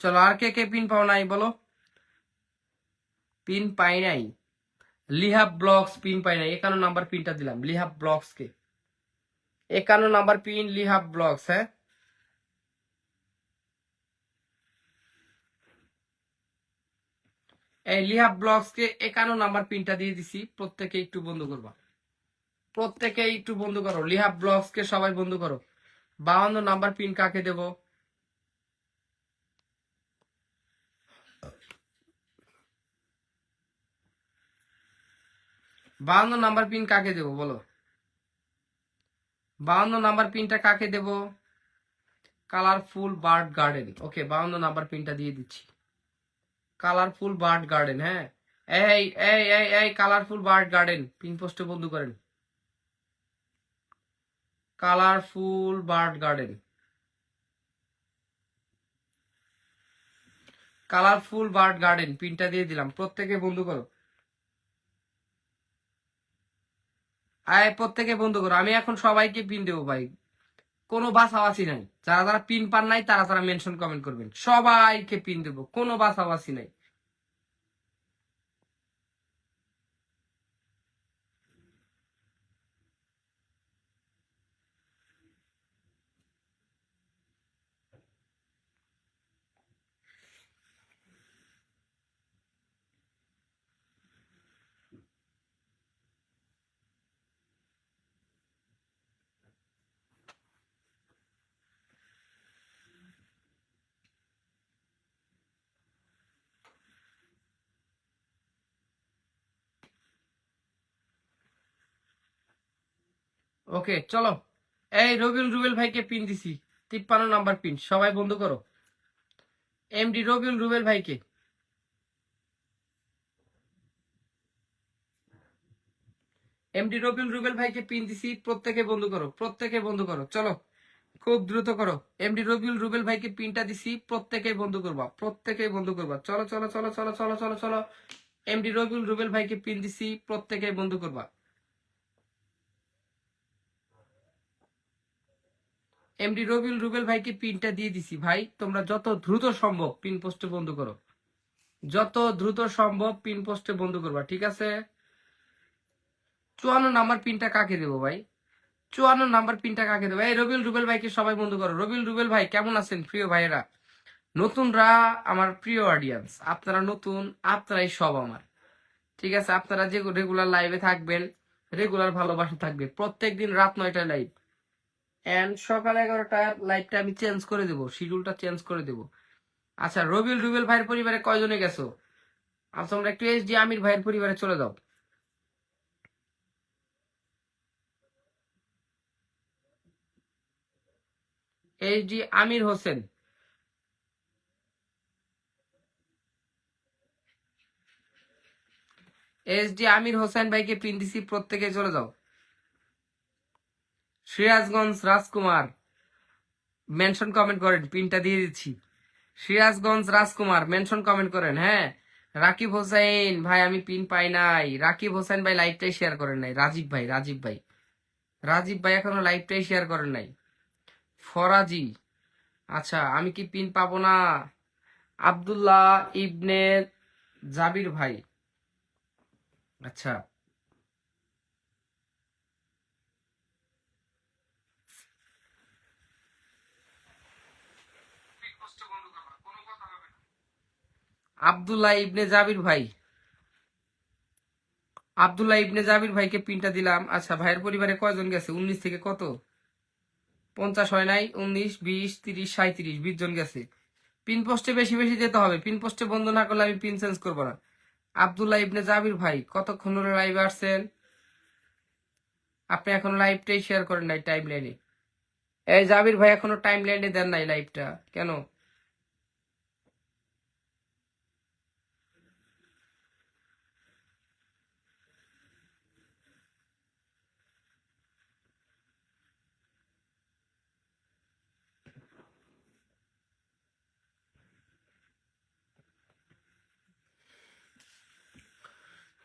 চলো আর কে কে পিন পাও নাই বলো, পিন পাই নাই। লিহাব ব্লগস পিন পাই নাই, 51 নাম্বার পিনটা দিলাম লিহাব ব্লগস কে, 51 নাম্বার পিন লিহাব ব্লগস। হ্যাঁ এই লিহাব ব্লগস কে 51 নাম্বার পিনটা দিয়ে দিছি, প্রত্যেকে একটু বন্ধু করবা, প্রত্যেকে একটু বন্ধু করো, লিহাব ব্লগস কে সবাই বন্ধু করো। 52 নাম্বার পিন কাকে দেব? 52 নাম্বার পিন কাকে দেব বলো, 52 নাম্বার পিনটা কাকে দেব? Colourful bird garden. Okay 52 number পিনটা দিয়ে দিচ্ছি, কালারফুল বার্ড গার্ডেন। হ্যাঁ এই এই এই এই কালারফুল বার্ড গার্ডেন পিন পোস্টে বন্ধু করেন, colourful bird garden, colourful bird garden পিনটা দিয়ে দিলাম, প্রত্যেকে বন্ধু করো। আয় প্রত্যেকে বন্ধু করো, আমি এখন সবাইকে পিন দেবো ভাই, কোনো বাছাবাছি নাই, যারা যারা পিন পান নাই তারা তারা মেনশন কমেন্ট করবেন, সবাইকে পিন দেবো, কোনো বাছাবাছি নাই। ওকে চলো, এই রবিউল রুবেল ভাইকে পিন দিছি, 53 নাম্বার পিন, সবাই বন্ধু করো। এমডি রবিউল রুবেল ভাইকে, এমডি রবিউল রুবেল ভাইকে পিন দিছি, প্রত্যেকে বন্ধু করো, প্রত্যেকে বন্ধু করো, চলো খুব দ্রুত করো। এমডি রবিউল রুবেল ভাইকে পিনটা দিছি, প্রত্যেকে বন্ধু করবা, প্রত্যেকে বন্ধু করবা, চলো চলো চলো চলো চলো চলো চলো। এমডি রবিউল রুবেল ভাইকে পিন দিছি, প্রত্যেকে বন্ধু করবা। এমডি রবিউল রুবেল ভাইকে পিনটা দিয়ে দিছি, ভাই তোমরা যত দ্রুত সম্ভব পিন পোস্টে বন্ধু করো, যত দ্রুত সম্ভব পিন পোস্টে বন্ধু করবা, ঠিক আছে? 54 নাম্বার পিনটা কাকে দেবো ভাই, 54 নাম্বার পিনটা কাকে দেবো? এই রবিউল রুবেল ভাইকে সবাই বন্ধু করো। রবিউল রুবেল ভাই কেমন আছেন প্রিয় ভাইয়েরা? নতুনরা আমার প্রিয় অডিয়েন্স, আপনারা নতুন, আপনারাই সব আমার, ঠিক আছে? আপনারা যে রেগুলার লাইভে থাকবেন, রেগুলার ভালোবাসা থাকবে, প্রত্যেকদিন রাত 9টায় লাইভ এন্ড সকাল 11টায় লাইভটা আমি চেঞ্জ করে দেবো, শিডিউলটা চেঞ্জ করে দেবো। আচ্ছা রবিউল রুবেল ভাইয়ের পরিবারে কয়জনে গেছো? আচ্ছা তোমরা একটু এসডি আমির ভাইয়ের পরিবারে চলে যাও। এইচডি আমির হোসেন, এইচডি আমির হোসেন ভাইকে পিন দিছি, প্রত্যেকে চলে যাও। সিরাজগঞ্জ রাজকুমার মেনশন কমেন্ট করেন, পিনটা দিয়ে দিচ্ছি। সিরাজগঞ্জ রাজকুমার মেনশন কমেন্ট করেন। হ্যাঁ রাকিব হোসেন ভাই আমি পিন পাই নাই, রাকিব হোসেন ভাই লাইভটাই শেয়ার করেন নাই, রাজীব ভাই, রাজীব ভাই, রাজীব ভাই এখনো লাইভটাই শেয়ার করেন নাই। ফরাজি, আচ্ছা আমি কি পিন পাবো না? আব্দুল্লাহ ইবনে জাবির ভাই, আচ্ছা আব্দুল্লাহ ইবনে জাবির ভাই, আব্দুল্লাহ ইবনে জাবির ভাইকে পিনটা দিলাম। আচ্ছা ভাইয়ের পরিবারে কয়জন গেছে? 19 থেকে কত 50 হয় নাই, 19 20 30 37 20 জন গেছে। পিন পোস্টে বেশি বেশি যেতে হবে, পিন পোস্টে বন্ধ না করলে আমি পিন চেঞ্জ করবো না। আব্দুল্লাহ ইবনে জাবির ভাই কতক্ষণ ধরে লাইভে আসছেন? আপনি এখনো লাইভটাই শেয়ার করেন নাই টাইম লাইনে। এই জাবির ভাই এখনো টাইম লাইনে দেন নাই লাইভটা, কেন?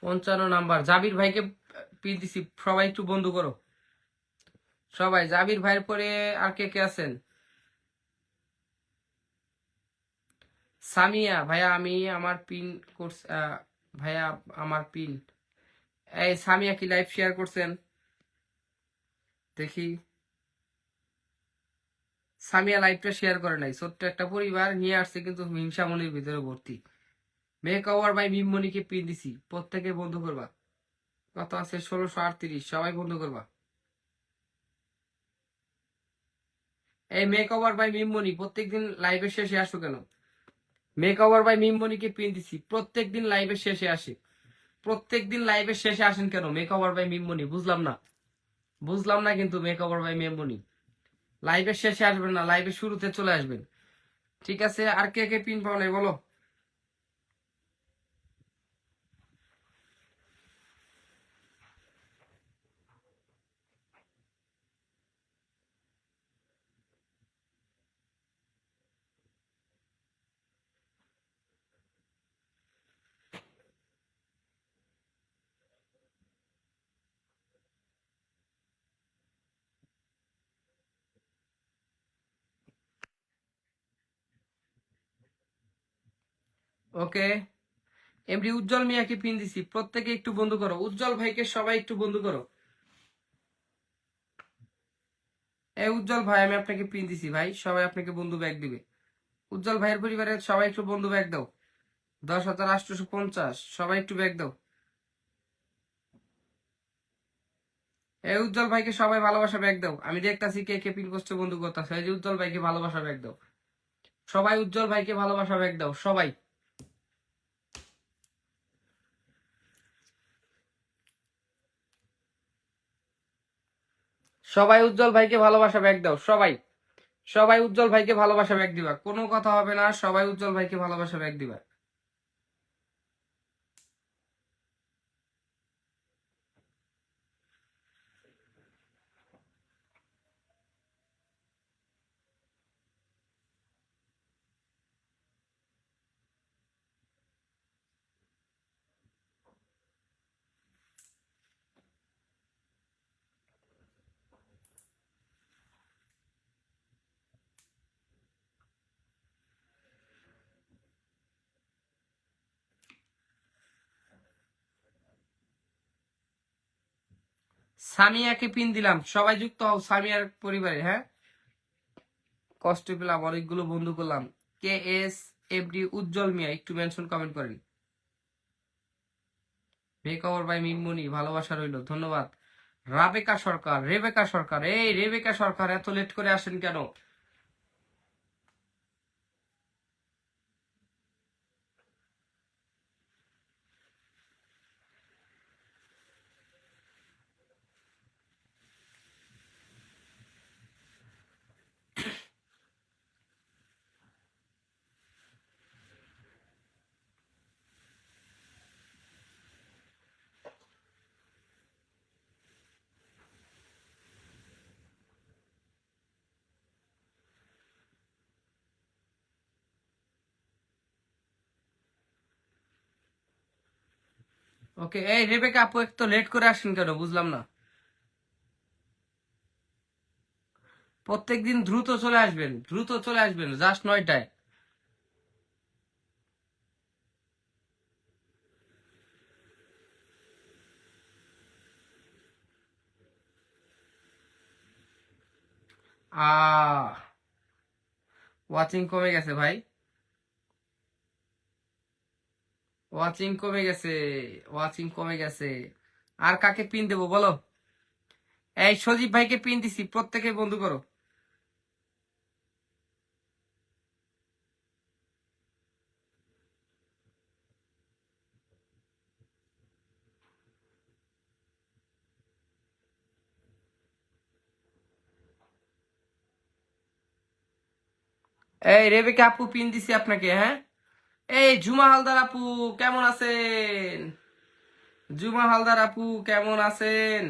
55 নাম্বার জাবির ভাইকে পিন দিছি, সবাই একটু বন্ধু করো, সবাই। জাবির ভাইয়ের পরে আর কে কে আছেন? সামিয়া ভাইয়া আমি আমার পিন কোর্স ভাইয়া আমার পিন। এই সামিয়া কি লাইভ শেয়ার করছেন দেখি? সামিয়া লাইভটা শেয়ার করে নাই। ছোট্ট একটা পরিবার নিয়ে আসছে কিন্তু হিংসামনির ভিতরে ভর্তি। মেক ওভার বাই মিমমনিকে পিন দিছি, প্রত্যেকে বন্ধু করবা। কত আছে? 1638, সবাই বন্ধু করবা। এই মেক ওভার বাই মিমমনি প্রত্যেকদিন লাইভের শেষে আসো কেন? মেক ওভার বাই মিমমনিকে পিন দিছি, প্রত্যেকদিন লাইভের শেষে আসে। প্রত্যেকদিন লাইভের শেষে আসেন কেন মেক ওভার বাই মিমমনি? বুঝলাম না, বুঝলাম না কিন্তু মেক ওভার বাই মিমমনি লাইভের শেষে আসবেন না, লাইভের শুরুতে চলে আসবেন। ঠিক আছে, আর কে কে পিন পাও নাই বলো? ওকে, এমডি উজ্জ্বল মিয়াকে পিন দিছি, প্রত্যেকে একটু বন্ধু করো। উজ্জ্বল ভাইকে সবাই একটু বন্ধু করো। এই উজ্জ্বল ভাই আমি আপনাকে পিন দিছি ভাই, সবাই আপনাকে বন্ধু ব্যাগ দিবে। উজ্জ্বল ভাইয়ের পরিবারের সবাই একটু বন্ধু ব্যাগ দাও। 10,850, সবাই একটু ব্যাগ দাও। এই উজ্জ্বল ভাইকে সবাই ভালোবাসা ব্যাগ দাও। আমি দেখতাছি কে কে পিন করছে বন্ধু করতেছে। এই যে উজ্জ্বল ভাইকে ভালোবাসা ব্যাগ দাও। সবাই উজ্জ্বল ভাইকে ভালোবাসা ব্যাগ দাও সবাই। সবাই উজ্জ্বল ভাইকে ভালোবাসা ব্যাগ দাও সবাই। সবাই উজ্জ্বল ভাইকে ভালোবাসা ব্যাগ দিবা, কোনো কথা হবে না, সবাই উজ্জ্বল ভাইকে ভালোবাসা ব্যাগ দিবা। সামিয়াকে পিন দিলাম, সবাই যুক্ত হও সামিয়ার পরিবারে। হ্যাঁ, কষ্ট পেলাম, অনেকগুলো বন্ধু করলাম। কে এস এফডি উজ্জ্বল মিয়া একটু মেনশন কমেন্ট করেন। মেক ওভার বাই মিমমনি, ভালোবাসা রইল, ধন্যবাদ। রাবেকা সরকার, রেবেকা সরকার, এই রেবেকা সরকার এত লেট করে আসেন কেন? ওকে, এই রেবেকা আপু এত লেট করে আসেন কেন বুঝলাম না। প্রত্যেকদিন দ্রুত চলে আসবেন, দ্রুত চলে আসবেন, জাস্ট 9টায়। ওয়াচিং কমে গেছে ভাই, ওয়াচিং কমে গেছে, ওয়াচিং কমে গেছে। আর কাকে পিন দেবো বলো? এই সজীব ভাইকে পিন দিছি, প্রত্যেকে বন্ধু করো। এই রেবেকা আপু পিন দিছি আপনাকে। হ্যাঁ, এই জুমা হালদার আপু কেমন আছেন? জুমা হালদার আপু কেমন আছেন?